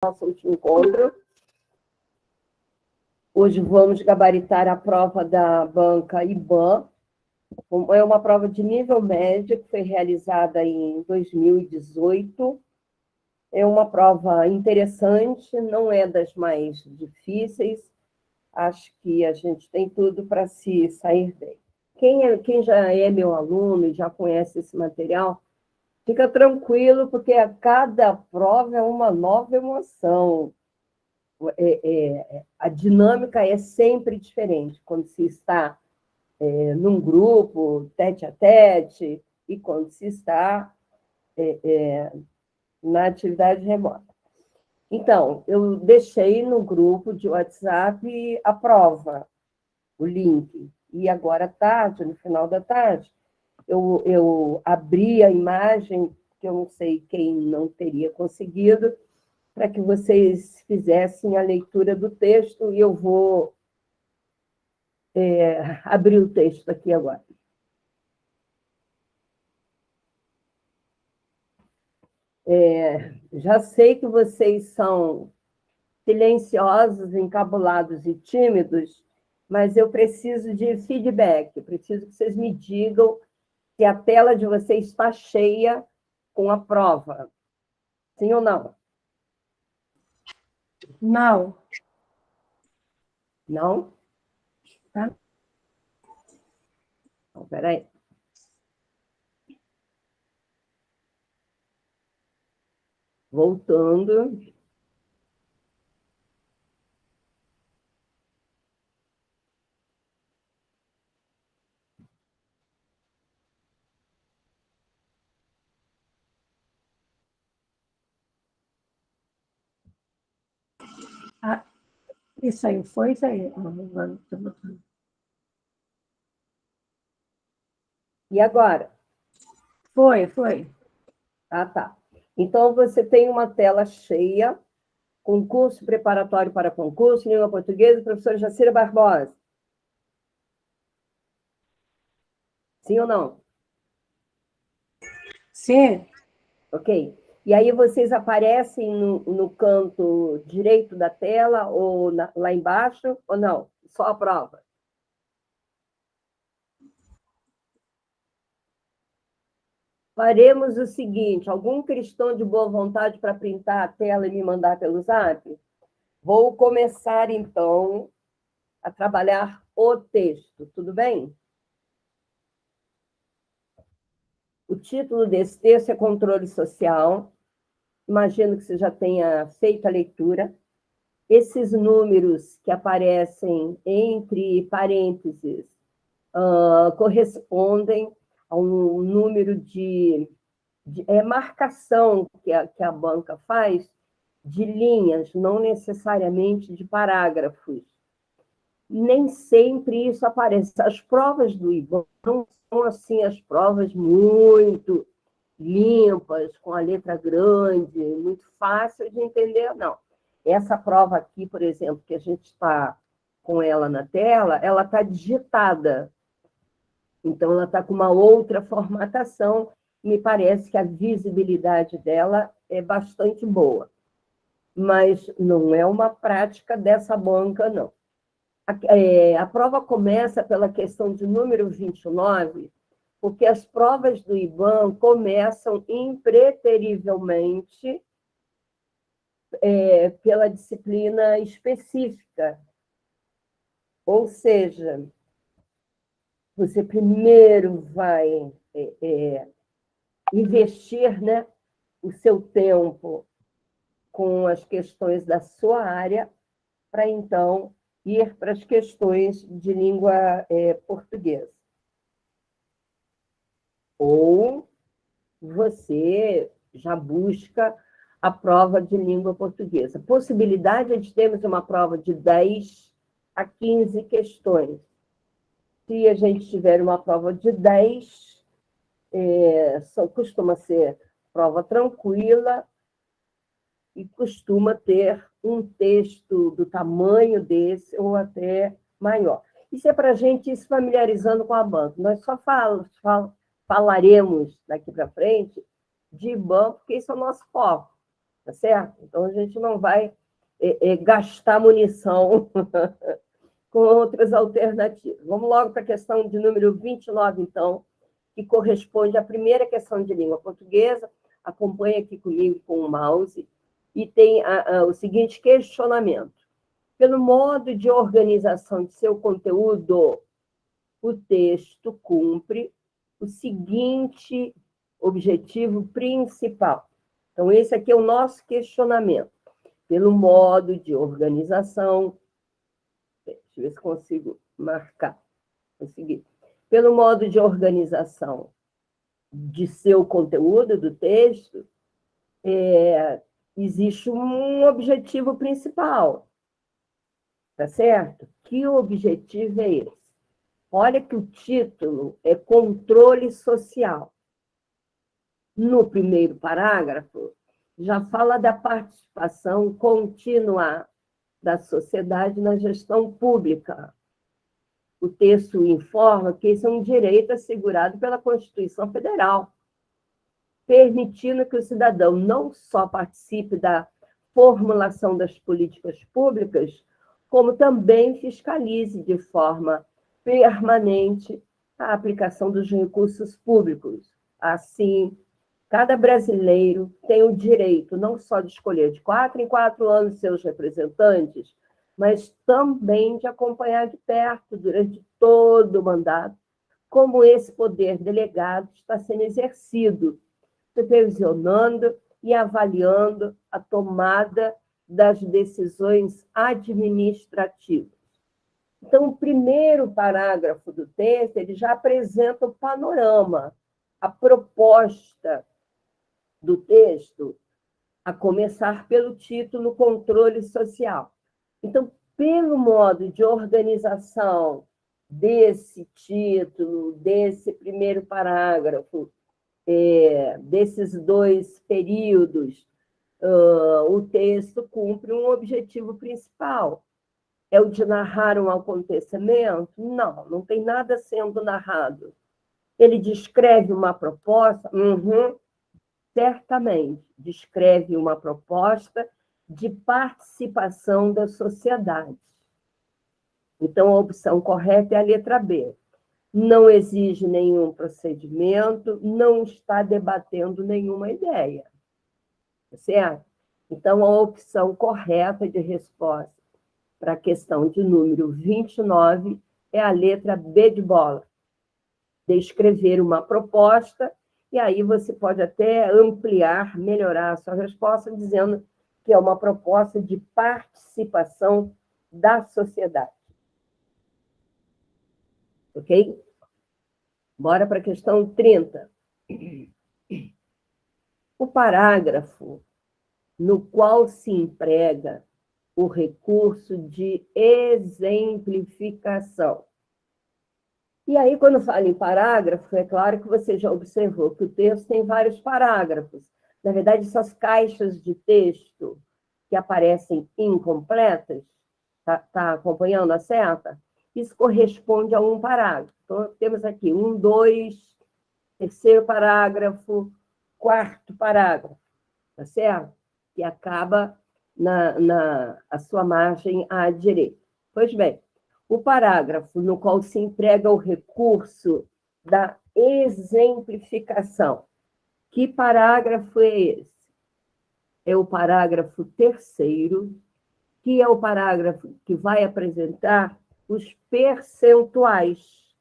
nosso último encontro. Hoje vamos gabaritar a prova da banca IBAN. É uma prova de nível médio que foi realizada em 2018. É uma prova interessante, não é das mais difíceis. Acho que a gente tem tudo para se sair bem. Quem já é meu aluno e já conhece esse material, fica tranquilo, porque a cada prova é uma nova emoção. A dinâmica é sempre diferente quando se está num grupo, tete a tete, e quando se está na atividade remota. Então, eu deixei no grupo de WhatsApp a prova, o link, e agora à tarde, no final da tarde, eu abri a imagem, que eu não sei quem não teria conseguido, para que vocês fizessem a leitura do texto, e eu vou abrir o texto aqui agora. Já sei que vocês são silenciosos, encabulados e tímidos, mas eu preciso de feedback, preciso que vocês me digam se a tela de vocês está cheia com a prova. Sim ou não? Não. Não? Tá. Então, peraí. Voltando. Ah, isso aí foi, isso aí. E agora? Foi. Ah, tá. Então, você tem uma tela cheia, com curso preparatório para concurso, língua portuguesa, professora Jacira Barbosa. Sim ou não? Sim. Ok. E aí vocês aparecem no canto direito da tela, ou lá embaixo, ou não? Só a prova. Faremos o seguinte: algum cristão de boa vontade para printar a tela e me mandar pelo Zap? Vou começar, então, a trabalhar o texto, tudo bem? O título desse texto é Controle Social. Imagino que você já tenha feito a leitura. Esses números que aparecem entre parênteses correspondem a um número de marcação que a banca faz de linhas, não necessariamente de parágrafos. Nem sempre isso aparece. As provas do IBAN não são assim as provas muito limpas, com a letra grande, muito fácil de entender, não. Essa prova aqui, por exemplo, que a gente está com ela na tela, ela está digitada. Então, ela está com uma outra formatação. Me parece que a visibilidade dela é bastante boa. Mas não é uma prática dessa banca, não. A prova começa pela questão de número 29, porque as provas do IBAN começam impreterivelmente pela disciplina específica. Ou seja, você primeiro vai investir, né, o seu tempo com as questões da sua área, para então ir para as questões de língua portuguesa. Ou você já busca a prova de língua portuguesa. Possibilidade de termos uma prova de 10 a 15 questões. Se a gente tiver uma prova de 10, costuma ser prova tranquila e costuma ter um texto do tamanho desse ou até maior. Isso é para a gente ir se familiarizando com a banca. Nós só falaremos daqui para frente de IBAN, porque isso é o nosso foco. tá certo? Então, a gente não vai gastar munição com outras alternativas. Vamos logo para a questão de número 29, então, que corresponde à primeira questão de língua portuguesa. Acompanhe aqui comigo com o mouse, e tem o seguinte questionamento. Pelo modo de organização de seu conteúdo, o texto cumpre o seguinte objetivo principal. Então, esse aqui é o nosso questionamento. Pelo modo de organização, deixa eu ver se consigo marcar. Consegui. Pelo modo de organização de seu conteúdo, do texto, existe um objetivo principal, tá certo? Que objetivo é esse? Olha que o título é controle social. No primeiro parágrafo, já fala da participação contínua da sociedade na gestão pública. O texto informa que esse é um direito assegurado pela Constituição Federal, permitindo que o cidadão não só participe da formulação das políticas públicas, como também fiscalize de forma permanente a aplicação dos recursos públicos. Assim, cada brasileiro tem o direito não só de escolher de 4 em 4 anos seus representantes, mas também de acompanhar de perto, durante todo o mandato, como esse poder delegado está sendo exercido, supervisionando e avaliando a tomada das decisões administrativas. Então, o primeiro parágrafo do texto, ele já apresenta o panorama, a proposta do texto, a começar pelo título Controle Social. Então, pelo modo de organização desse título, desse primeiro parágrafo, desses dois períodos, o texto cumpre um objetivo principal. É o de narrar um acontecimento? Não, não tem nada sendo narrado. Ele descreve uma proposta? Certamente, descreve uma proposta de participação da sociedade. Então, a opção correta é a letra B. Não exige nenhum procedimento, não está debatendo nenhuma ideia. Certo? Então, a opção correta de resposta para a questão de número 29 é a letra B de bola. Descrever uma proposta, e aí você pode até ampliar, melhorar a sua resposta, dizendo que é uma proposta de participação da sociedade. Ok? Bora para a questão 30. O parágrafo no qual se emprega o recurso de exemplificação. E aí, quando fala em parágrafo, é claro que você já observou que o texto tem vários parágrafos. Na verdade, essas caixas de texto que aparecem incompletas, tá acompanhando a seta? Isso corresponde a um parágrafo. Então, temos aqui 1, 2, terceiro parágrafo, quarto parágrafo, tá certo? Que acaba a sua margem à direita. Pois bem, o parágrafo no qual se emprega o recurso da exemplificação. Que parágrafo é esse? É o parágrafo 3º, que é o parágrafo que vai apresentar os percentuais.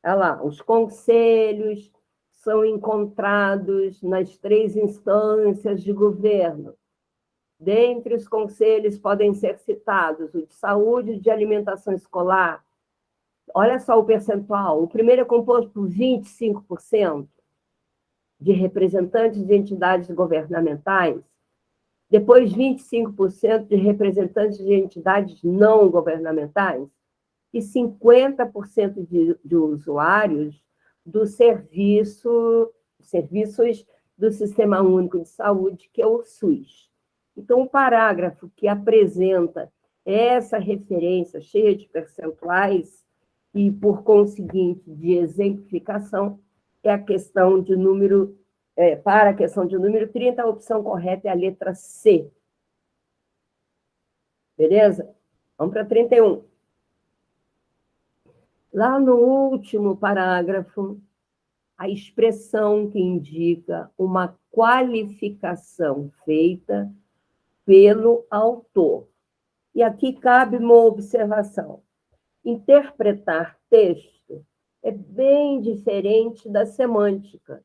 Olha lá, os conselhos são encontrados nas 3 instâncias de governo. Dentre os conselhos podem ser citados o de saúde e de alimentação escolar. Olha só o percentual. O primeiro é composto por 25% de representantes de entidades governamentais, depois 25% de representantes de entidades não governamentais e 50% de usuários do serviços do Sistema Único de Saúde, que é o SUS. Então, o parágrafo que apresenta essa referência cheia de percentuais e, por conseguinte, de exemplificação, é a questão de número para a questão de número 30, a opção correta é a letra C. Beleza? Vamos para 31. Lá no último parágrafo, a expressão que indica uma qualificação feita pelo autor. E aqui cabe uma observação. Interpretar texto é bem diferente da semântica.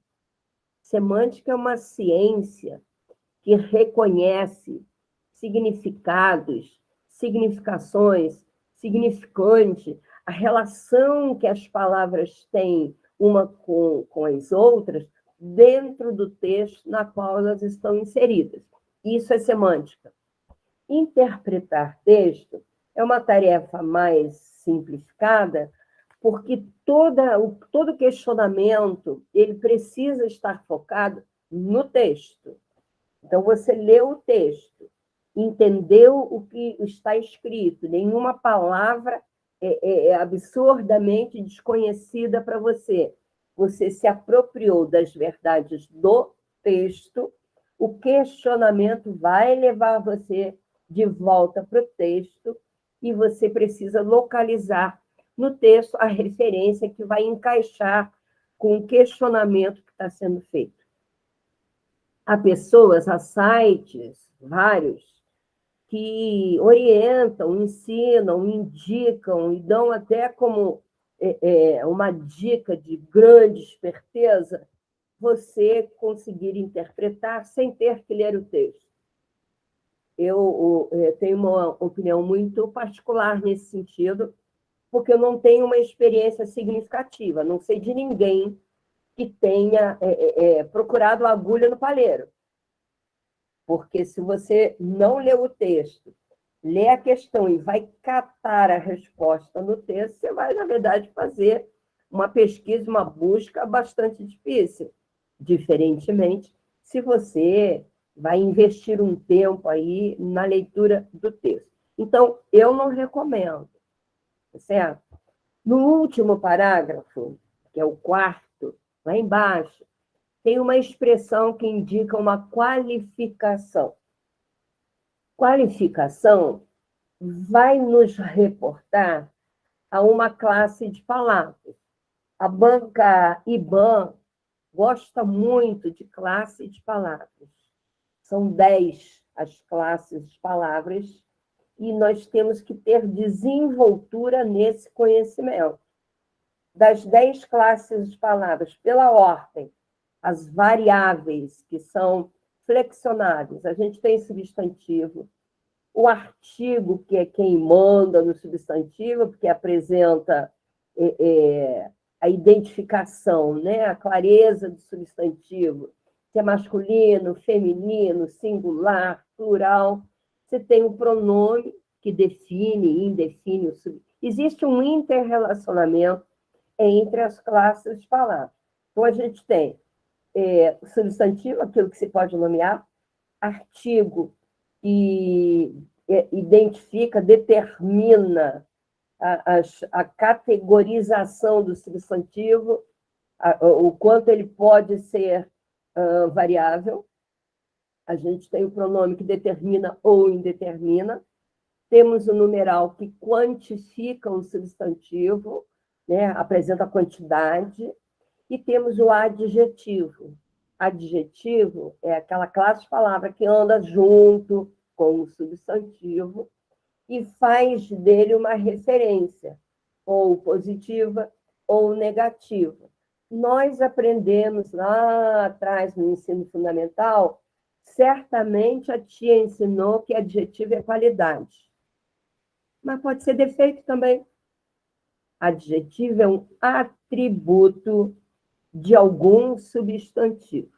Semântica é uma ciência que reconhece significados, significações, significante, a relação que as palavras têm uma com as outras dentro do texto na qual elas estão inseridas. Isso é semântica. Interpretar texto é uma tarefa mais simplificada, porque todo questionamento ele precisa estar focado no texto. Então, você leu o texto, entendeu o que está escrito, nenhuma palavra é absurdamente desconhecida para você. Você se apropriou das verdades do texto, o questionamento vai levar você de volta para o texto e você precisa localizar no texto a referência que vai encaixar com o questionamento que está sendo feito. Há pessoas, há sites, vários, que orientam, ensinam, indicam e dão até como uma dica de grande esperteza você conseguir interpretar sem ter que ler o texto. Eu tenho uma opinião muito particular nesse sentido, porque eu não tenho uma experiência significativa, não sei de ninguém que tenha procurado a agulha no palheiro. Porque se você não lê o texto, lê a questão e vai catar a resposta no texto, você vai, na verdade, fazer uma pesquisa, uma busca bastante difícil. Diferentemente, se você vai investir um tempo aí na leitura do texto. Então, eu não recomendo, certo? No último parágrafo, que é o quarto, lá embaixo, tem uma expressão que indica uma qualificação. Qualificação vai nos reportar a uma classe de palavras. A banca IBAN gosta muito de classe de palavras. São 10 as classes de palavras e nós temos que ter desenvoltura nesse conhecimento. Das 10 classes de palavras, pela ordem, as variáveis, que são flexionáveis, a gente tem substantivo, o artigo, que é quem manda no substantivo, porque apresenta a identificação, né? A clareza do substantivo, se é masculino, feminino, singular, plural. Você tem o pronome, que define e indefine o substantivo. Existe um interrelacionamento entre as classes de palavras. Então, a gente tem substantivo, aquilo que se pode nomear, artigo, que identifica, determina a categorização do substantivo, o quanto ele pode ser variável. A gente tem o pronome que determina ou indetermina. Temos o numeral que quantifica o substantivo, né, apresenta a quantidade. E temos o adjetivo. Adjetivo é aquela classe de palavra que anda junto com o substantivo e faz dele uma referência, ou positiva ou negativa. Nós aprendemos lá atrás, no ensino fundamental, certamente a tia ensinou que adjetivo é qualidade. Mas pode ser defeito também. Adjetivo é um atributo de algum substantivo.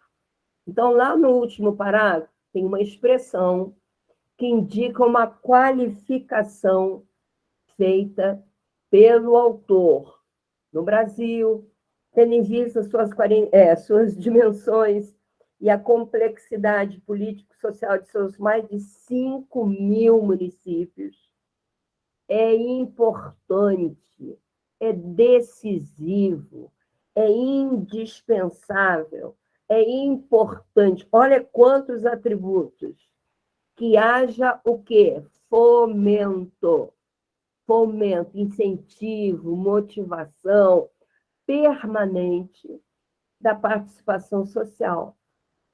Então, lá no último parágrafo, tem uma expressão que indica uma qualificação feita pelo autor no Brasil, tendo em vista suas dimensões e a complexidade político-social de seus mais de 5.000 municípios. É importante, é decisivo, é indispensável é importante, olha quantos atributos, que haja o quê? Fomento, incentivo, motivação permanente da participação social,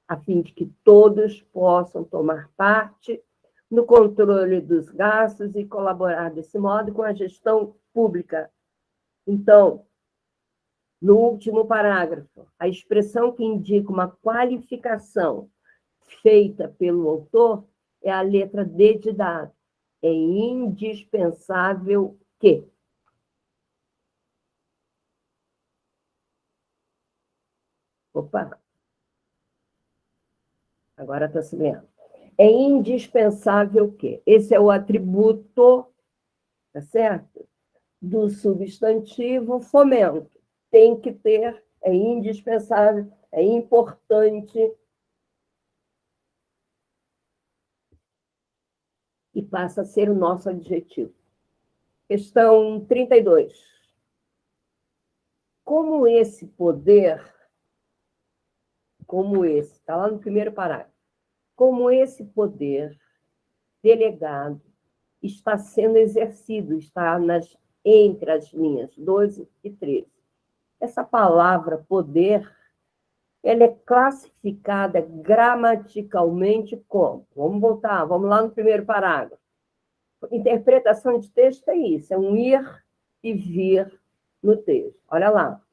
a fim de que todos possam tomar parte no controle dos gastos e colaborar desse modo com a gestão pública. Então, no último parágrafo, a expressão que indica uma qualificação feita pelo autor é a letra D de dado. É indispensável que. Opa! Agora está se vendo. É indispensável que. Esse é o atributo, tá certo? Do substantivo fomento. Tem que ter, é indispensável, é importante. E passa a ser o nosso adjetivo. Questão 32. Como esse poder, está lá no primeiro parágrafo, como esse poder delegado está sendo exercido, está entre as linhas 12 e 13. Essa palavra poder, ela é classificada gramaticalmente como? Vamos voltar, vamos lá no primeiro parágrafo. Interpretação de texto é isso, é um ir e vir no texto. Olha lá.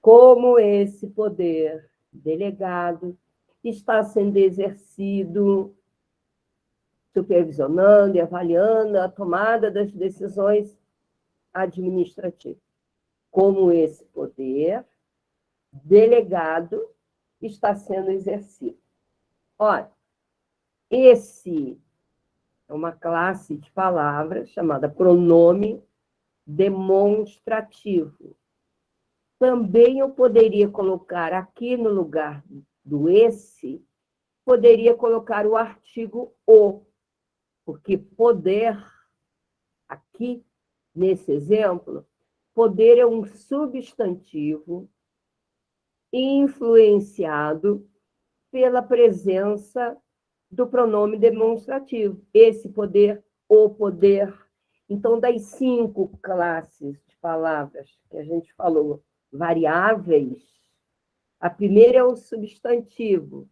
Como esse poder delegado está sendo exercido, supervisionando e avaliando a tomada das decisões administrativas. Como esse poder delegado está sendo exercido. Olha, esse é uma classe de palavras chamada pronome demonstrativo. Também eu poderia colocar aqui no lugar do esse, poderia colocar o artigo o, porque poder, aqui, nesse exemplo, poder é um substantivo influenciado pela presença do pronome demonstrativo. Esse poder, o poder. Então, das 5 classes de palavras que a gente falou, variáveis, a primeira é o substantivo.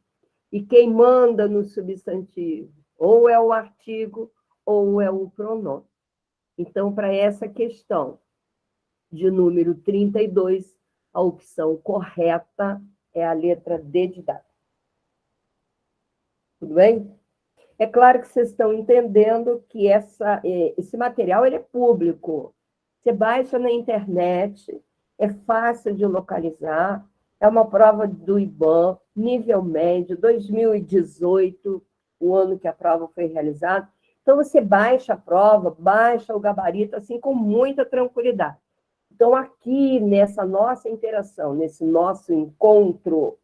E quem manda no substantivo? Ou é o artigo, ou é o pronome. Então, para essa questão de número 32, a opção correta é a letra D de dado. Tudo bem? É claro que vocês estão entendendo que esse material ele é público. Você baixa na internet, é fácil de localizar, é uma prova do IBAN, nível médio, 2018, o ano que a prova foi realizada. Então, você baixa a prova, baixa o gabarito, assim, com muita tranquilidade. Então, aqui, nessa nossa interação, nesse nosso encontro,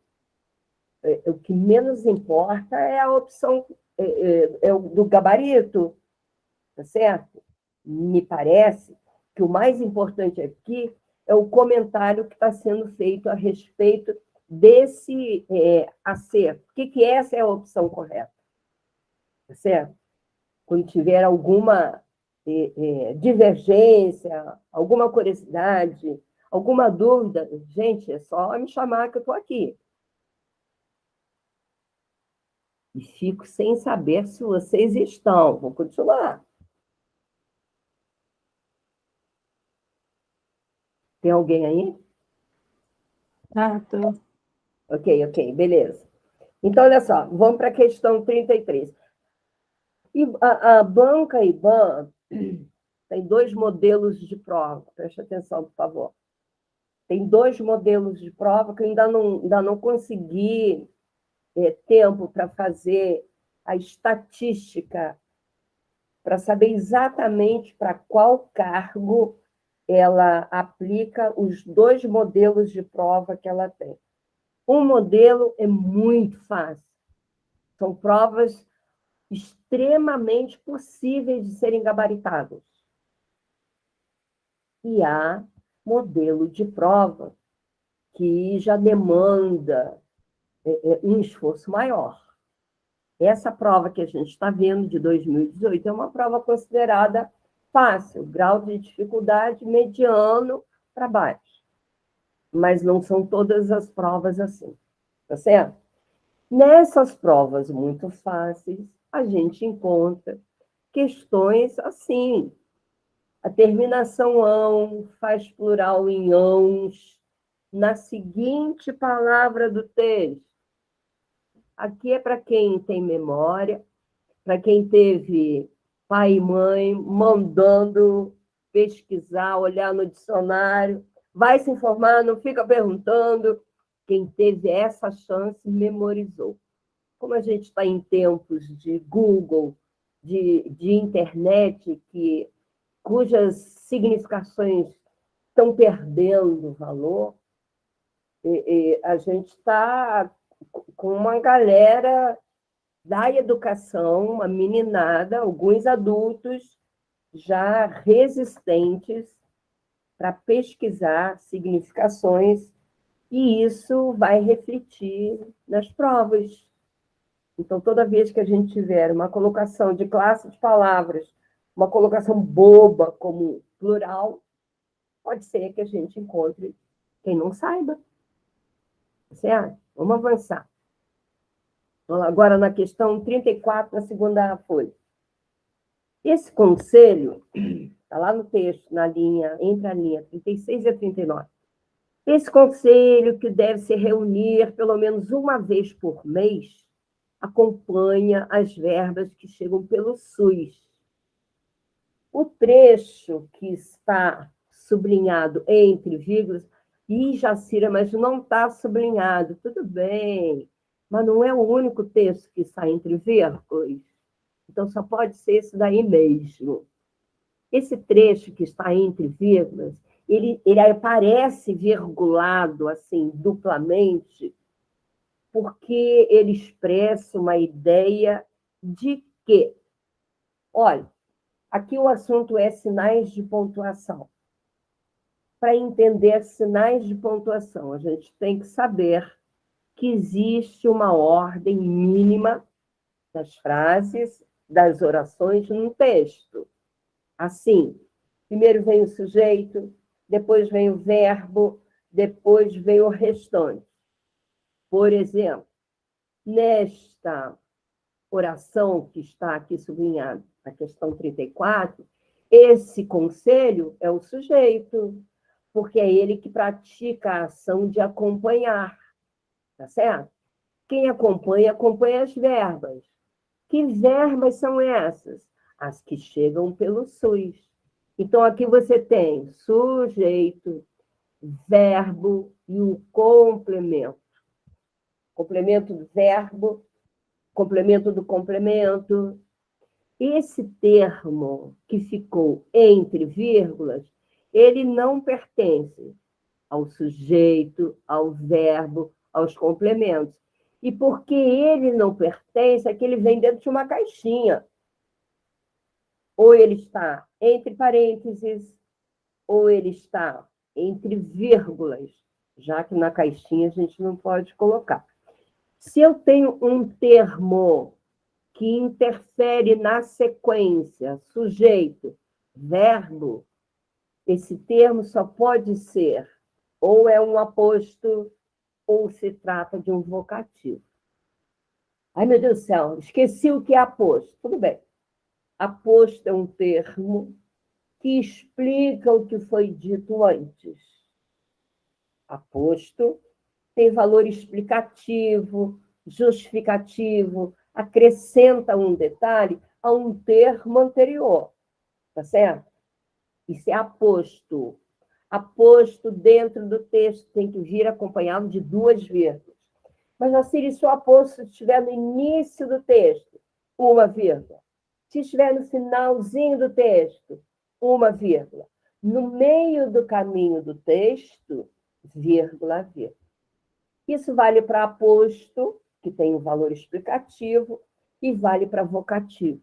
o que menos importa é a opção do gabarito, tá certo? Me parece que o mais importante aqui é o comentário que está sendo feito a respeito desse acerto. O que essa é a opção correta? Tá certo? Quando tiver alguma divergência, alguma curiosidade, alguma dúvida, gente, é só me chamar que eu estou aqui. E fico sem saber se vocês estão. Vou continuar. Tem alguém aí? Ah, tô. Ok, beleza. Então, olha só, vamos para a questão 33. E a banca IBAN tem 2 modelos de prova. Preste atenção, por favor. Tem 2 modelos de prova que eu ainda não consegui tempo para fazer a estatística, para saber exatamente para qual cargo ela aplica os 2 modelos de prova que ela tem. Um modelo é muito fácil. São provas extremamente possíveis de serem gabaritadas. E há modelo de prova que já demanda um esforço maior. Essa prova que a gente está vendo, de 2018, é uma prova considerada fácil, grau de dificuldade mediano para baixo. Mas não são todas as provas assim, tá certo? Nessas provas muito fáceis, a gente encontra questões assim. A terminação ão faz plural em ãos na seguinte palavra do texto. Aqui é para quem tem memória, para quem teve pai e mãe mandando pesquisar, olhar no dicionário, vai se informar, não fica perguntando. Quem teve essa chance memorizou. Como a gente está em tempos de Google, de internet, cujas significações estão perdendo valor, a gente está com uma galera da educação, uma meninada, alguns adultos já resistentes para pesquisar significações, e isso vai refletir nas provas. Então, toda vez que a gente tiver uma colocação de classe de palavras, uma colocação boba como plural, pode ser que a gente encontre quem não saiba. Certo? Vamos avançar. Agora, na questão 34, na segunda folha. Esse conselho, está lá no texto, na linha, entre a linha 36 e a 39. Esse conselho, que deve se reunir pelo menos uma vez por mês, acompanha as verbas que chegam pelo SUS. O trecho que está sublinhado entre vírgulas, Jacira, mas não está sublinhado. Tudo bem, mas não é o único texto que está entre vírgulas. Então, só pode ser esse daí mesmo. Esse trecho que está entre vírgulas, ele aparece virgulado, assim, duplamente, porque ele expressa uma ideia de que, olha, aqui o assunto é sinais de pontuação. Para entender sinais de pontuação, a gente tem que saber que existe uma ordem mínima das frases, das orações num texto. Assim, primeiro vem o sujeito, depois vem o verbo, depois vem o restante. Por exemplo, nesta oração que está aqui sublinhada, na questão 34, esse conselho é o sujeito, porque é ele que pratica a ação de acompanhar, tá certo? Quem acompanha, acompanha as verbas. Que verbas são essas? As que chegam pelo SUS. Então, aqui você tem sujeito, verbo e o complemento. Complemento do verbo, complemento do complemento. Esse termo que ficou entre vírgulas, ele não pertence ao sujeito, ao verbo, aos complementos. E porque ele não pertence, é que ele vem dentro de uma caixinha. Ou ele está entre parênteses, ou ele está entre vírgulas, já que na caixinha a gente não pode colocar. Se eu tenho um termo que interfere na sequência, sujeito, verbo, esse termo só pode ser ou é um aposto ou se trata de um vocativo. Ai, meu Deus do céu, esqueci o que é aposto. Tudo bem. Aposto é um termo que explica o que foi dito antes. Aposto tem valor explicativo, justificativo, acrescenta um detalhe a um termo anterior, tá certo? Isso é aposto. Aposto dentro do texto tem que vir acompanhado de duas vírgulas. Mas, Jacir, se o aposto estiver no início do texto, uma vírgula. Se estiver no finalzinho do texto, uma vírgula. No meio do caminho do texto, vírgula, vírgula. Isso vale para aposto, que tem um valor explicativo, e vale para vocativo.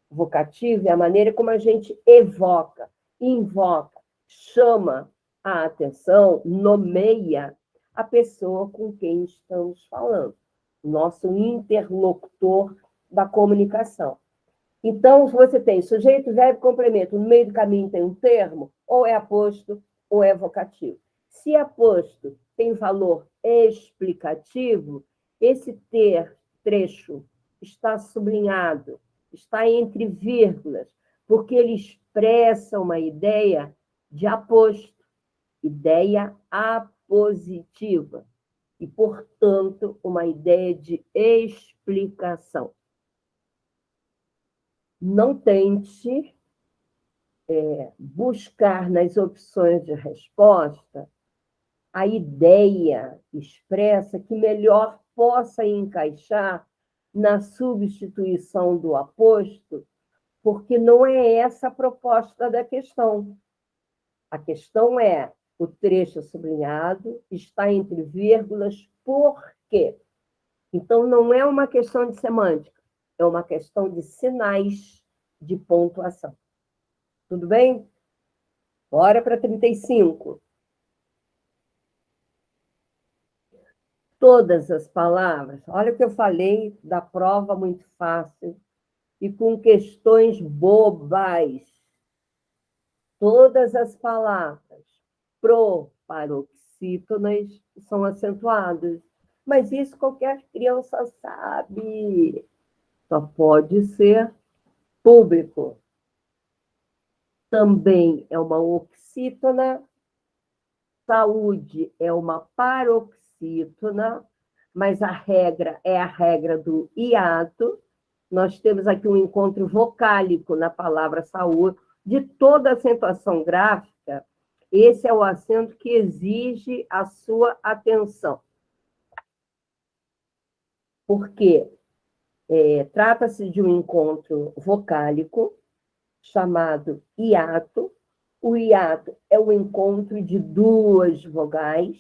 Vocativo é a maneira como a gente evoca, invoca, chama a atenção, nomeia a pessoa com quem estamos falando. nosso interlocutor da comunicação. Então, se você tem sujeito, verbo, complemento, no meio do caminho tem um termo, ou é aposto ou é vocativo. Se aposto tem valor explicativo, esse trecho está sublinhado, está entre vírgulas, porque ele expressa uma ideia de aposto, ideia apositiva, e, portanto, uma ideia de explicação. Não tente buscar nas opções de resposta a ideia expressa que melhor possa encaixar na substituição do aposto, porque não é essa a proposta da questão. A questão é: o trecho sublinhado está entre vírgulas, por quê? Então, não é uma questão de semântica, é uma questão de sinais de pontuação. Tudo bem? Bora para 35. Todas as palavras, olha o que eu falei da prova muito fácil e com questões bobas. Todas as palavras proparoxítonas são acentuadas, mas isso qualquer criança sabe. Só pode ser público. Também é uma oxítona. Saúde é uma paroxítona, mas a regra é a regra do hiato. Nós temos aqui um encontro vocálico na palavra saúde. De toda acentuação gráfica, esse é o acento que exige a sua atenção. Porque trata-se de um encontro vocálico chamado hiato. O hiato é o encontro de duas vogais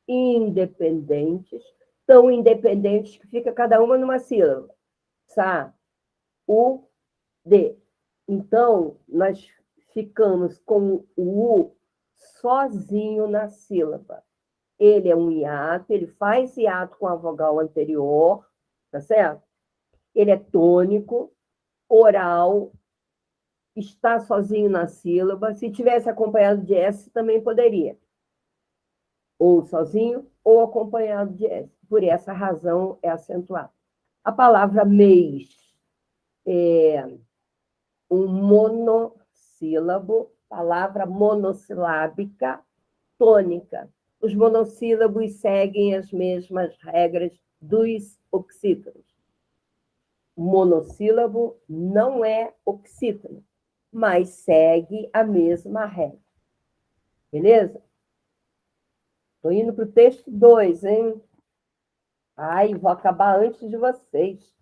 independentes, tão independentes que fica cada uma numa sílaba. Sa, u, de. Então, nós ficamos com o u sozinho na sílaba. Ele é um hiato, ele faz hiato com a vogal anterior, tá certo? Ele é tônico, oral, está sozinho na sílaba. Se tivesse acompanhado de S, também poderia. Ou sozinho, ou acompanhado de S. Por essa razão, é acentuado. A palavra mês é um monossílabo, palavra monossilábica, tônica. Os monossílabos seguem as mesmas regras dos oxítonos. O monossílabo não é oxítono, mas segue a mesma regra. Beleza? Estou indo para o texto 2, hein? Ai, vou acabar antes de vocês.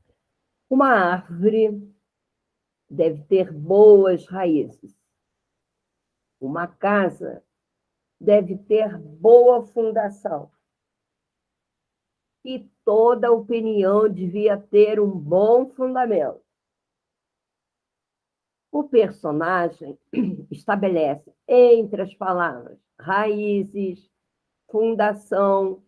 Uma árvore deve ter boas raízes. Uma casa deve ter boa fundação. E toda opinião devia ter um bom fundamento. O personagem estabelece entre as palavras raízes, fundação,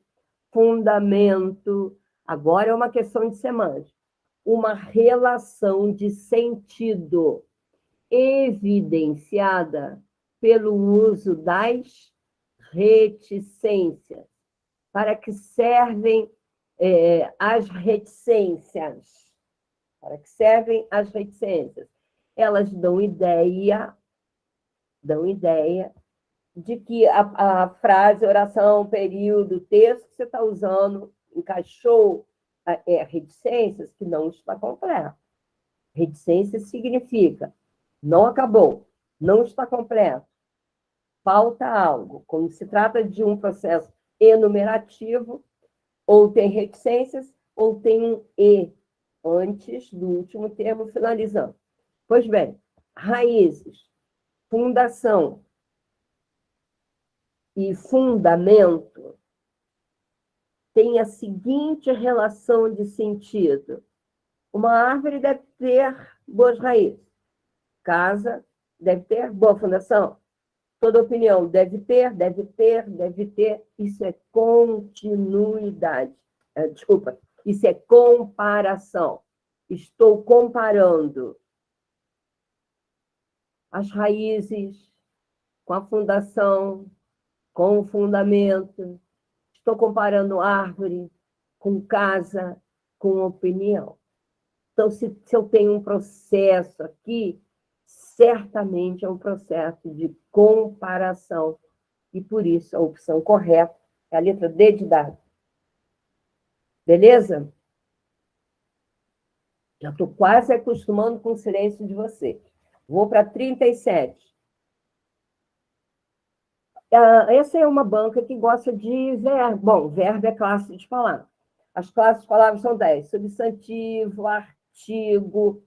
fundamento, agora é uma questão de semântica, uma relação de sentido evidenciada pelo uso das reticências. Para que servem as reticências? Para que servem as reticências? Elas dão ideia de que a frase, oração, período, texto que você está usando encaixou reticências que não está completo. Reticência significa não acabou, não está completo, falta algo. Quando se trata de um processo enumerativo, ou tem reticências, ou tem um e antes do último termo finalizando. Pois bem, raízes, fundação e fundamento tem a seguinte relação de sentido. Uma árvore deve ter boas raízes. Casa deve ter boa fundação. Toda opinião deve ter. Isso é continuidade. Desculpa, Isso é comparação. Estou comparando as raízes com a fundação, com o fundamento. Estou comparando árvore com casa, com opinião. Então, se eu tenho um processo aqui, certamente é um processo de comparação. E, por isso, a opção correta é a letra D de dado. Beleza? Já estou quase acostumando com o silêncio de vocês. Vou para 37. Essa é uma banca que gosta de verbo. Bom, verbo é classe de palavras. As classes de palavras são 10. Substantivo, artigo,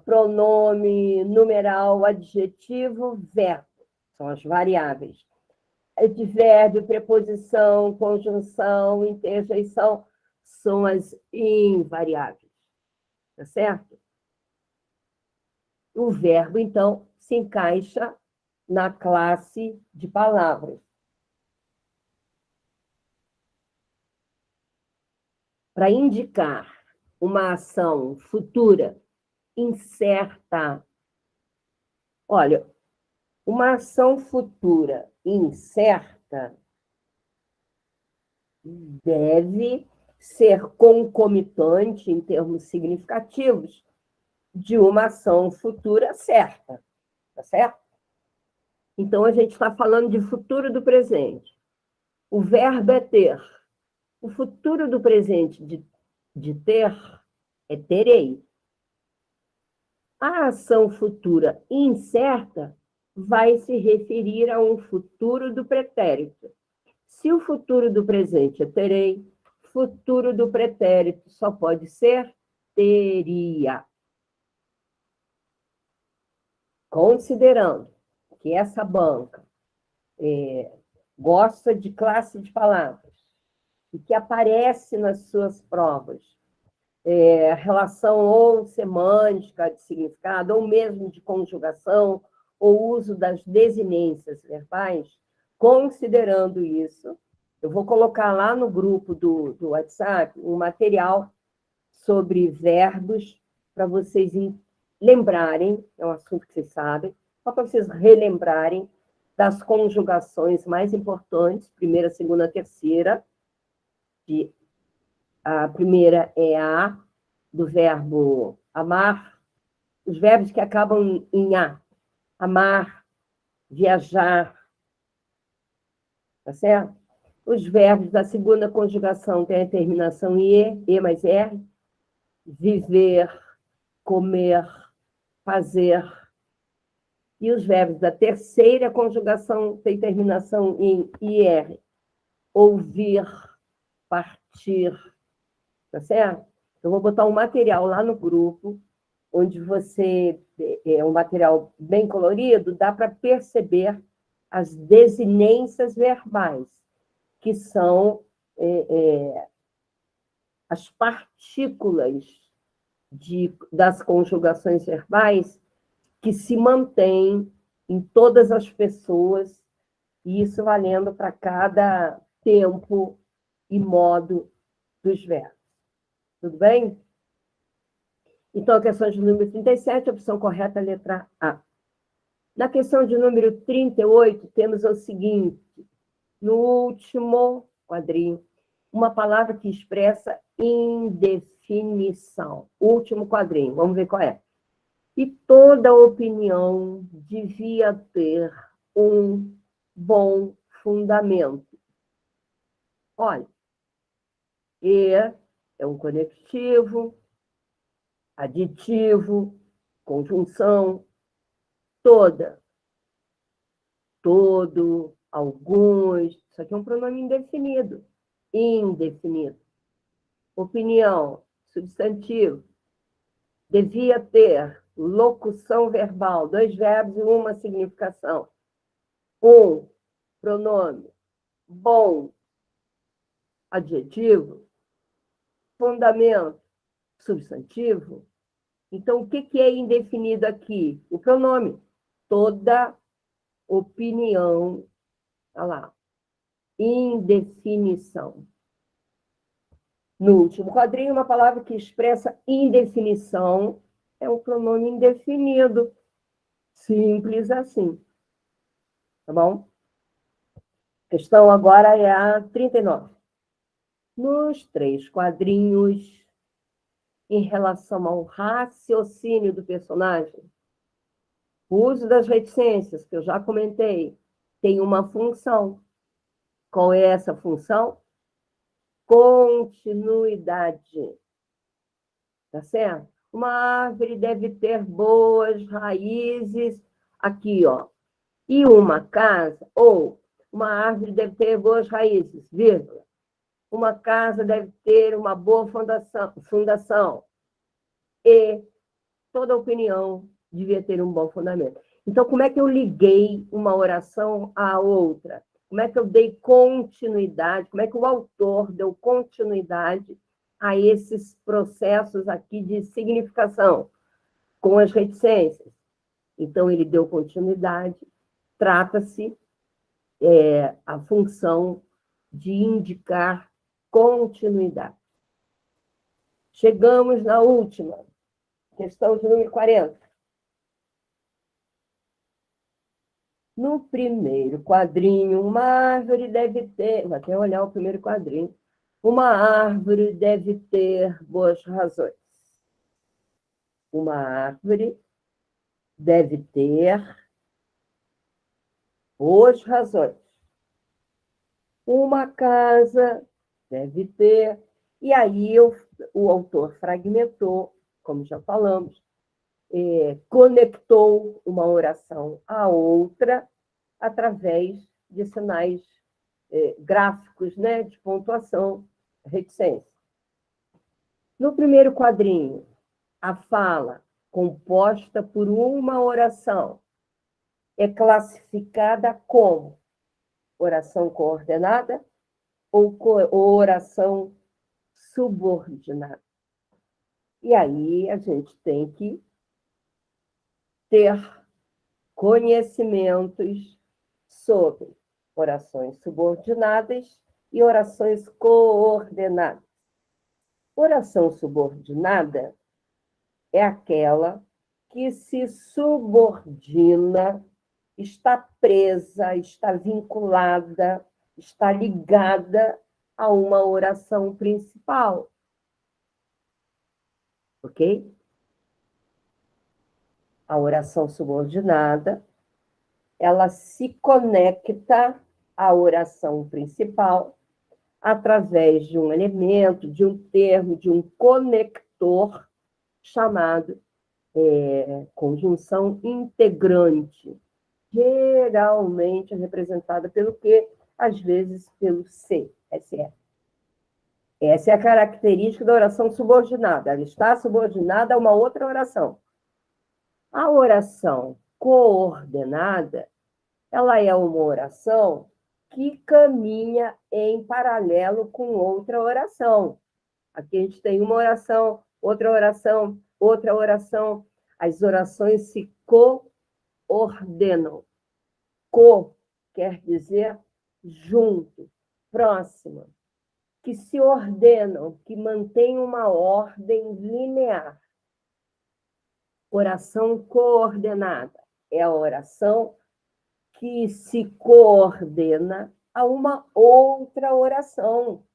pronome, numeral, adjetivo, verbo. São as variáveis. Advérbio, preposição, conjunção, interjeição são as invariáveis. Tá certo? O verbo, então, se encaixa na classe de palavras. Para indicar uma ação futura incerta. Olha, uma ação futura incerta deve ser concomitante, em termos significativos, de uma ação futura certa. Tá certo? Então, a gente está falando de futuro do presente. O verbo é ter. O futuro do presente de ter é terei. A ação futura incerta vai se referir a um futuro do pretérito. Se o futuro do presente é terei, futuro do pretérito só pode ser teria. Considerando que essa banca gosta de classe de palavras e que aparece nas suas provas relação ou semântica de significado, ou mesmo de conjugação, ou uso das desinências verbais, considerando isso, eu vou colocar lá no grupo do WhatsApp um material sobre verbos para vocês lembrarem, é um assunto que vocês sabem, só para vocês relembrarem das conjugações mais importantes, primeira, segunda, terceira. A primeira é a do verbo amar, os verbos que acabam em a. Amar, viajar, tá certo? Os verbos da segunda conjugação têm a terminação e mais R, viver, comer, fazer. E os verbos da terceira conjugação têm terminação em IR. Ouvir, partir. Tá certo? Eu vou botar um material lá no grupo, onde você... É um material bem colorido, dá para perceber as desinências verbais, que são as partículas das conjugações verbais que se mantém em todas as pessoas, e isso valendo para cada tempo e modo dos verbos. Tudo bem? Então, a questão de número 37, a opção correta é a letra A. Na questão de número 38, temos o seguinte, no último quadrinho, uma palavra que expressa indefinição. Último quadrinho, vamos ver qual é. E toda opinião devia ter um bom fundamento. Olha, e é um conectivo, aditivo, conjunção, toda, todo, alguns. Isso aqui é um pronome indefinido. Indefinido. Opinião, substantivo. Devia ter locução verbal, 2 verbos e uma significação. Um, pronome. Bom, adjetivo. Fundamento, substantivo. Então, o que é indefinido aqui? O pronome. Toda opinião. Olha lá. Indefinição. No último quadrinho, uma palavra que expressa indefinição é um pronome indefinido. Simples assim. Tá bom? A questão agora é a 39. Nos 3 quadrinhos, em relação ao raciocínio do personagem, o uso das reticências, que eu já comentei, tem uma função. Qual é essa função? Continuidade. Tá certo? Uma árvore deve ter boas raízes, aqui, ó. E uma casa, ou uma árvore deve ter boas raízes, vírgula. Uma casa deve ter uma boa fundação. E toda opinião devia ter um bom fundamento. Então, como é que eu liguei uma oração à outra? Como é que eu dei continuidade? Como é que o autor deu continuidade a esses processos aqui de significação com as reticências? Então, ele deu continuidade. Trata-se a função de indicar continuidade. Chegamos na última, questão de número 40. No primeiro quadrinho, uma árvore deve ter... Vou até olhar o primeiro quadrinho. Uma árvore deve ter boas razões. Uma árvore deve ter boas razões. Uma casa deve ter... E aí o autor fragmentou, como já falamos, conectou uma oração à outra através de sinais gráficos, né, de pontuação, reticência. No primeiro quadrinho, a fala composta por uma oração é classificada como oração coordenada ou oração subordinada. E aí a gente tem que ter conhecimentos sobre orações subordinadas e orações coordenadas. Oração subordinada é aquela que se subordina, está presa, está vinculada, está ligada a uma oração principal. Ok? A oração subordinada, ela se conecta à oração principal através de um elemento, de um termo, de um conector chamado conjunção integrante, geralmente representada pelo Q, às vezes pelo C, SE. Essa é a característica da oração subordinada. Ela está subordinada a uma outra oração. A oração coordenada, ela é uma oração que caminha em paralelo com outra oração. Aqui a gente tem uma oração, outra oração, outra oração. As orações se coordenam. Co quer dizer junto, próxima, que se ordenam, que mantêm uma ordem linear. Oração coordenada é a oração que se coordena a uma outra oração,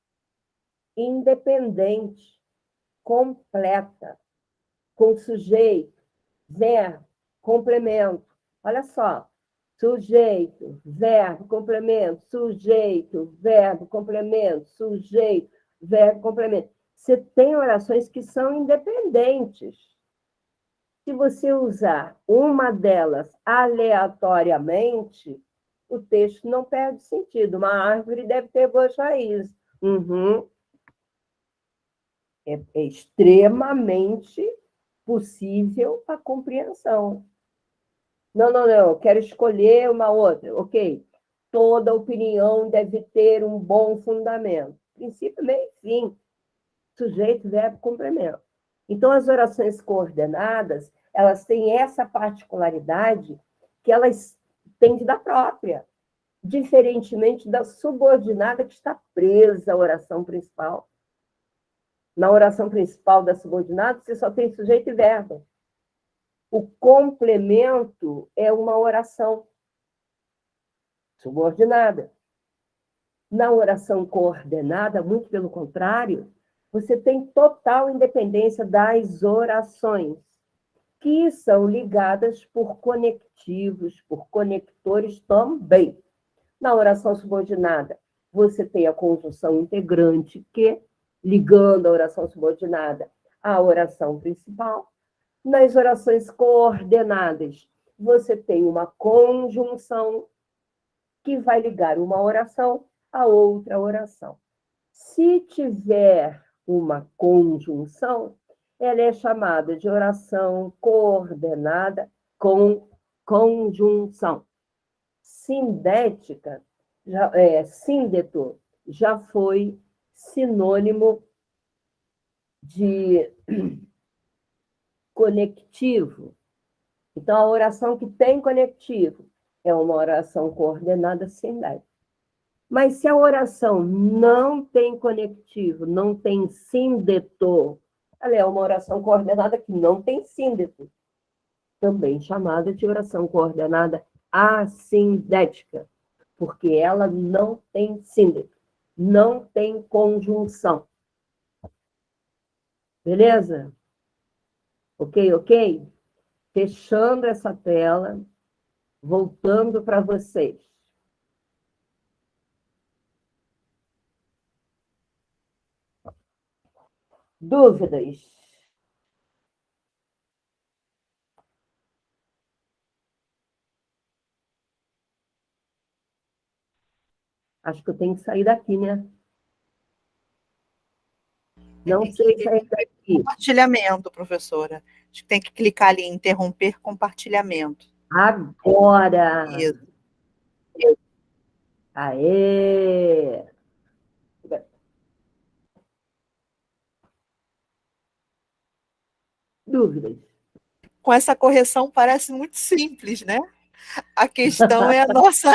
independente, completa, com sujeito, verbo, complemento. Olha só, sujeito, verbo, complemento, sujeito, verbo, complemento, sujeito, verbo, complemento. Você tem orações que são independentes. Se você usar uma delas aleatoriamente, o texto não perde sentido. Uma árvore deve ter boas raízes. É extremamente possível a compreensão. Não, eu quero escolher uma outra. Ok, toda opinião deve ter um bom fundamento. Princípio, meio e fim. Sujeito, verbo, complemento. Então, as orações coordenadas, elas têm essa particularidade que elas têm vida própria, diferentemente da subordinada que está presa à oração principal. Na oração principal da subordinada, você só tem sujeito e verbo. O complemento é uma oração subordinada. Na oração coordenada, muito pelo contrário, você tem total independência das orações, que são ligadas por conectivos, por conectores também. Na oração subordinada, você tem a conjunção integrante que, ligando a oração subordinada à oração principal. Nas orações coordenadas, você tem uma conjunção que vai ligar uma oração a outra oração. Se tiver uma conjunção, ela é chamada de oração coordenada com conjunção. Sindética, síndeto, já foi sinônimo de conectivo. Então, a oração que tem conectivo é uma oração coordenada sindética. Mas se a oração não tem conectivo, não tem síndeto, ela é uma oração coordenada que não tem síndeto, também chamada de oração coordenada assindética, porque ela não tem síndeto, não tem conjunção. Beleza? Ok? Fechando essa tela, voltando para vocês. Dúvidas? Acho que eu tenho que sair daqui, né? Não sei sair daqui. Compartilhamento, professora. Acho que tem que clicar ali em interromper compartilhamento. Agora! Isso. Aê! Dúvidas? Com essa correção parece muito simples, né? A questão é a nossa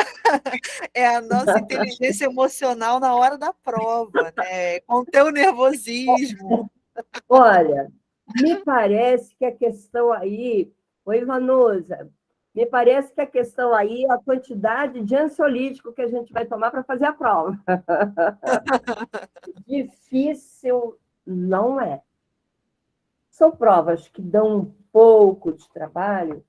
inteligência emocional na hora da prova, né? Conter o nervosismo. Olha, me parece que a questão aí... Oi, Vanusa. Me parece que a questão aí é a quantidade de ansiolítico que a gente vai tomar para fazer a prova. Difícil não é. São provas que dão um pouco de trabalho,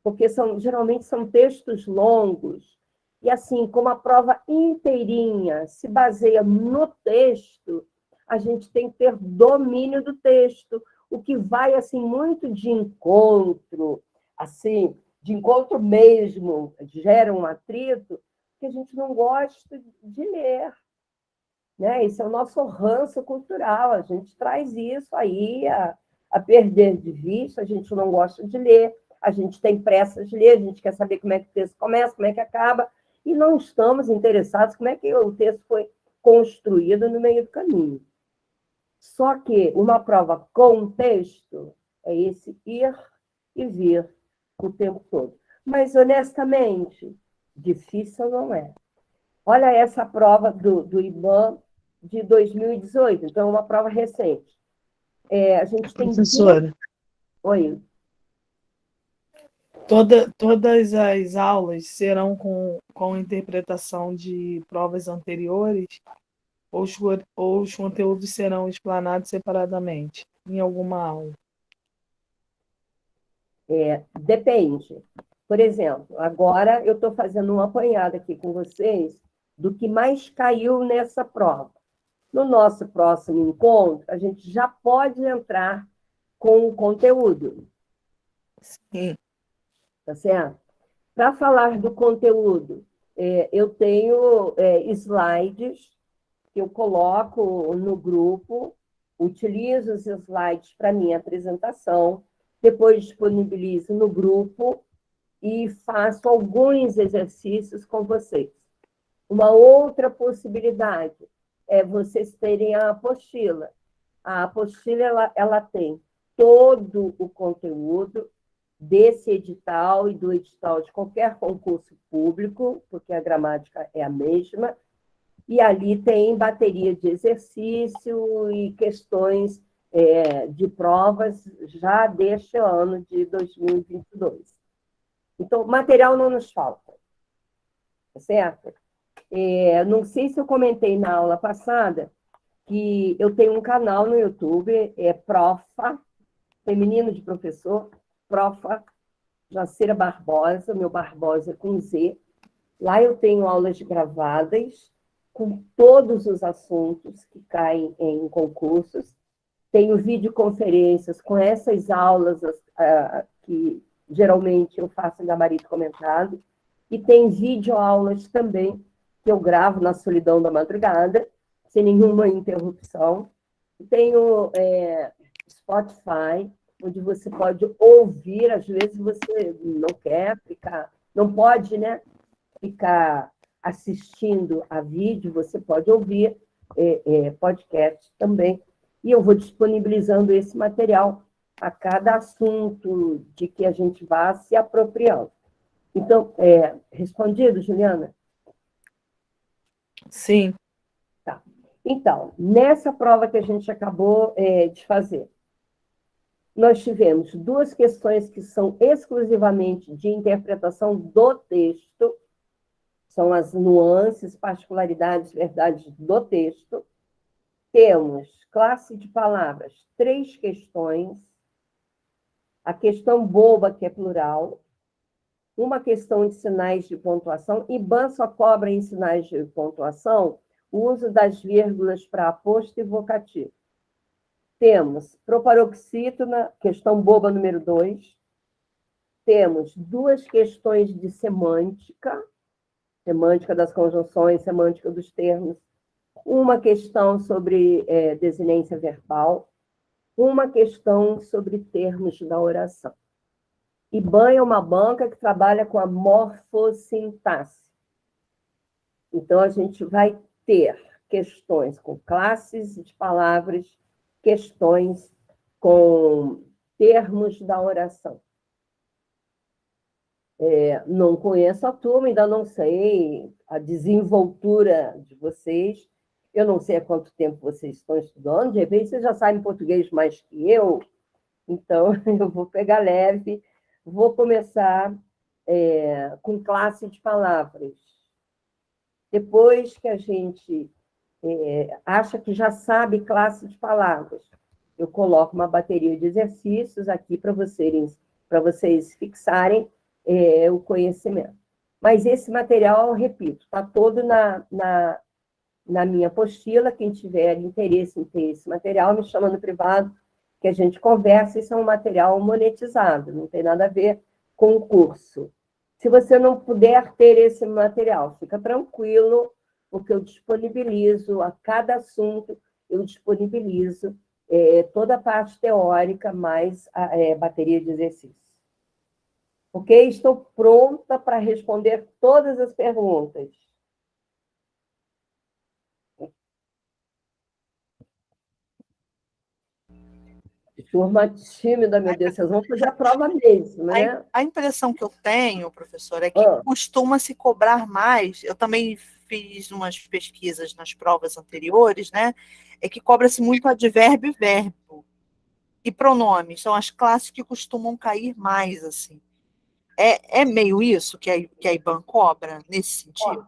porque geralmente são textos longos, e assim, como a prova inteirinha se baseia no texto, a gente tem que ter domínio do texto, o que vai assim muito de encontro, assim, de encontro mesmo, gera um atrito, que a gente não gosta de ler. Né? Esse é o nosso ranço cultural, a gente traz isso aí a perder de vista, a gente não gosta de ler, a gente tem pressa de ler, a gente quer saber como é que o texto começa, como é que acaba, e não estamos interessados como é que o texto foi construído no meio do caminho. Só que uma prova com texto é esse ir e vir o tempo todo. Mas, honestamente, difícil não é. Olha essa prova do IBAN de 2018, então é uma prova recente. A gente tem... Professora. Oi. Todas as aulas serão com interpretação de provas anteriores ou os conteúdos serão explanados separadamente em alguma aula? Depende. Por exemplo, agora eu estou fazendo um apanhado aqui com vocês do que mais caiu nessa prova. No nosso próximo encontro, a gente já pode entrar com o conteúdo. Sim. Tá certo? Para falar do conteúdo, eu tenho slides que eu coloco no grupo, utilizo os slides para minha apresentação, depois disponibilizo no grupo e faço alguns exercícios com vocês. Uma outra possibilidade é vocês terem a apostila. A apostila ela tem todo o conteúdo desse edital e do edital de qualquer concurso público, porque a gramática é a mesma, e ali tem bateria de exercício e questões de provas já deste ano de 2022. Então, material não nos falta, tá certo? Não sei se eu comentei na aula passada que eu tenho um canal no YouTube, Profa, feminino de professor, Profa Jacira Barbosa, meu Barbosa com Z. Lá eu tenho aulas gravadas com todos os assuntos que caem em concursos. Tenho videoconferências com essas aulas que geralmente eu faço em gabarito comentado. E tem videoaulas também que eu gravo na solidão da madrugada, sem nenhuma interrupção. Tenho Spotify, onde você pode ouvir, às vezes você não quer ficar, não pode, né, ficar assistindo a vídeo, você pode ouvir podcast também. E eu vou disponibilizando esse material a cada assunto de que a gente vá se apropriando. Então, respondido, Juliana? Sim. Tá. Então, nessa prova que a gente acabou de fazer, nós tivemos 2 questões que são exclusivamente de interpretação do texto, são as nuances, particularidades, verdades do texto. Temos classe de palavras, 3 questões, a questão boba, que é plural, uma questão de sinais de pontuação, IBAN só cobra em sinais de pontuação o uso das vírgulas para aposto e vocativo. Temos proparoxítona, questão boba número 2. Temos 2 questões de semântica, semântica das conjunções, semântica dos termos. Uma questão sobre desinência verbal. Uma questão sobre termos da oração. IBAN é uma banca que trabalha com a morfossintaxe. Então, a gente vai ter questões com classes de palavras, questões com termos da oração. Não conheço a turma, ainda não sei a desenvoltura de vocês. Eu não sei há quanto tempo vocês estão estudando, de repente vocês já sabem português mais que eu, então eu vou pegar leve, vou começar com classe de palavras. Depois que a gente acha que já sabe classe de palavras, eu coloco uma bateria de exercícios aqui para vocês fixarem o conhecimento. Mas esse material, eu repito, está todo na minha apostila. Quem tiver interesse em ter esse material, me chama no privado, que a gente conversa. Isso é um material monetizado, não tem nada a ver com o curso. Se você não puder ter esse material, fica tranquilo, porque eu disponibilizo a cada assunto, eu disponibilizo toda a parte teórica, mais a bateria de exercícios. Ok? Estou pronta para responder todas as perguntas. Turma tímida, meu Deus, vocês vão fazer a prova mesmo, né? A impressão que eu tenho, professora, é que costuma se cobrar mais. Eu também fiz umas pesquisas nas provas anteriores, né? É que cobra-se muito advérbio e verbo. E pronomes são as classes que costumam cair mais, assim. É meio isso que a IBAN cobra, nesse sentido?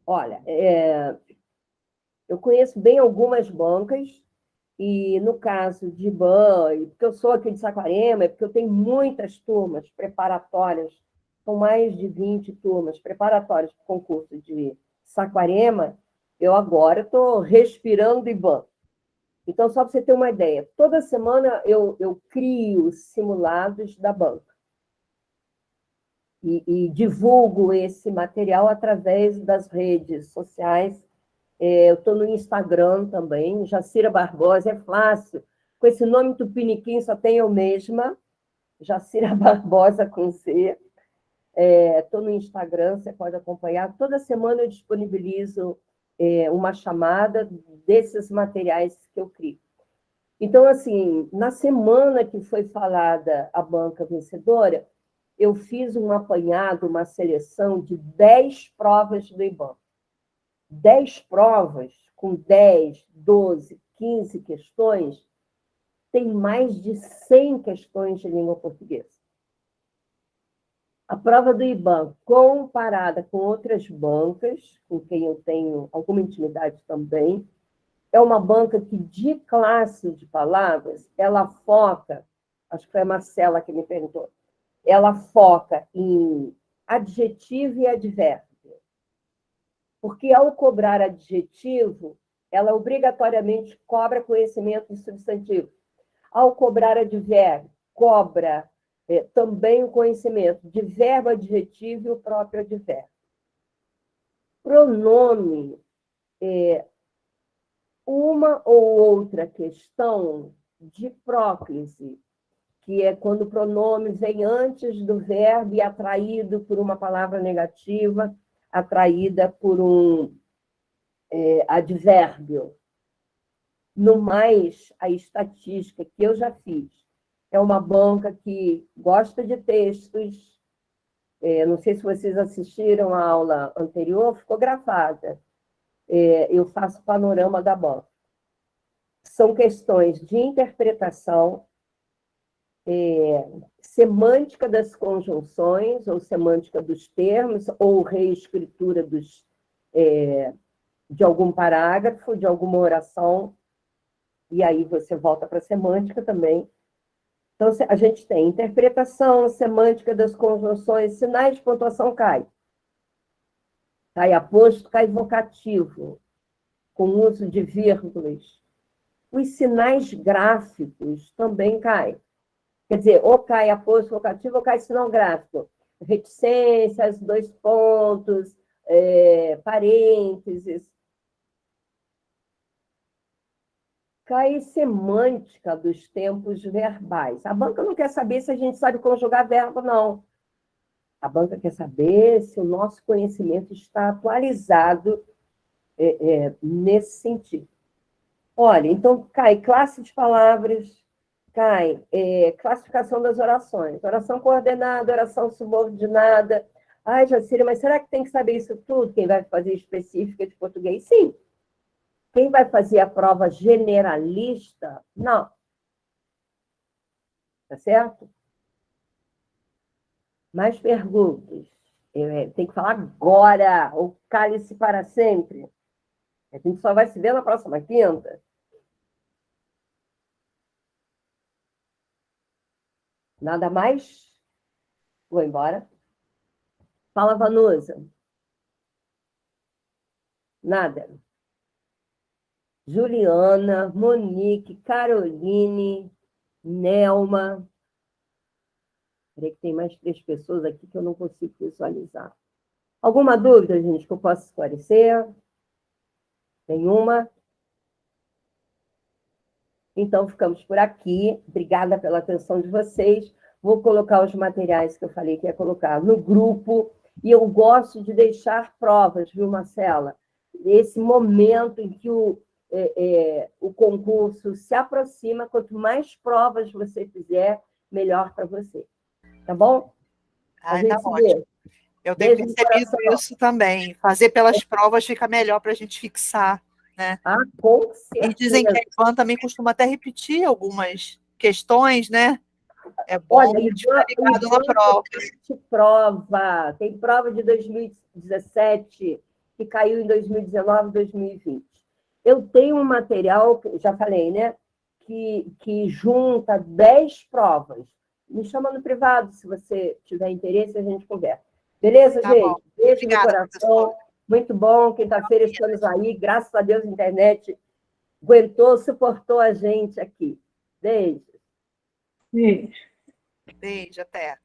Olha, eu conheço bem algumas bancas, e no caso de IBAN, porque eu sou aqui de Saquarema, é porque eu tenho muitas turmas preparatórias, são mais de 20 turmas preparatórias para o concurso de Saquarema, eu agora estou respirando IBAN. Então, só para você ter uma ideia, toda semana eu crio simulados da banca. E divulgo esse material através das redes sociais. Eu estou no Instagram também, Jacira Barbosa, é fácil. Com esse nome tupiniquim só tem eu mesma, Jacira Barbosa com C. Estou no Instagram, você pode acompanhar. Toda semana eu disponibilizo uma chamada desses materiais que eu crio. Então, assim, na semana que foi falada a banca vencedora, eu fiz um apanhado, uma seleção de 10 provas do IBAN. 10 provas, com 10, 12, 15 questões, tem mais de 100 questões de língua portuguesa. A prova do IBAN, comparada com outras bancas, com quem eu tenho alguma intimidade também, é uma banca que, de classe de palavras, ela foca, acho que foi a Marcela que me perguntou, ela foca em adjetivo e advérbio. Porque, ao cobrar adjetivo, ela obrigatoriamente cobra conhecimento de substantivo. Ao cobrar advérbio, cobra também o conhecimento de verbo, adjetivo e o próprio advérbio. Pronome, uma ou outra questão de próclise, que é quando o pronome vem antes do verbo e é atraído por uma palavra negativa, atraída por um advérbio. No mais, a estatística que eu já fiz é uma banca que gosta de textos. Não sei se vocês assistiram a aula anterior, ficou gravada. Eu faço panorama da banca. São questões de interpretação, semântica das conjunções, ou semântica dos termos, ou reescritura de algum parágrafo, de alguma oração, e aí você volta para a semântica também. Então, a gente tem interpretação, semântica das conjunções, sinais de pontuação cai. Cai aposto, cai vocativo, com uso de vírgulas. Os sinais gráficos também caem. Quer dizer, ou cai aposto vocativo ou cai sinal gráfico. Reticências, 2 pontos, parênteses. Cai semântica dos tempos verbais. A banca não quer saber se a gente sabe conjugar verbo, não. A banca quer saber se o nosso conhecimento está atualizado nesse sentido. Olha, então cai classe de palavras, cai classificação das orações, oração coordenada, oração subordinada. Ai, Jacira, mas será que tem que saber isso tudo? Quem vai fazer específica de português? Sim. Quem vai fazer a prova generalista? Não. Tá certo? Mais perguntas? Tem que falar agora, ou cale-se para sempre. A gente só vai se ver na próxima quinta. Nada mais? Vou embora. Fala, Vanusa. Nada. Juliana, Monique, Caroline, Nelma. Peraí que tem mais 3 pessoas aqui que eu não consigo visualizar. Alguma dúvida, gente, que eu possa esclarecer? Nenhuma? Então, ficamos por aqui. Obrigada pela atenção de vocês. Vou colocar os materiais que eu falei que ia colocar no grupo. E eu gosto de deixar provas, viu, Marcela? Esse momento em que o concurso se aproxima, quanto mais provas você fizer, melhor para você. Tá bom? Ai, tá ótimo. Eu tenho percebido isso também. Fazer pelas provas fica melhor para a gente fixar, né? Ah, com certeza. E dizem que a Ivan também costuma até repetir algumas questões, né? É bom. Olha, ficar ligado na prova. Tem prova de 2017 que caiu em 2019, 2020. Eu tenho um material, já falei, né? Que junta 10 provas. Me chama no privado, se você tiver interesse, a gente conversa. Beleza, gente? Bom. Beijo Obrigada, no coração. professor. Muito bom. Quinta-feira estamos aí. Graças a Deus, a internet aguentou, suportou a gente aqui. Beijo. Beijo. Beijo, até.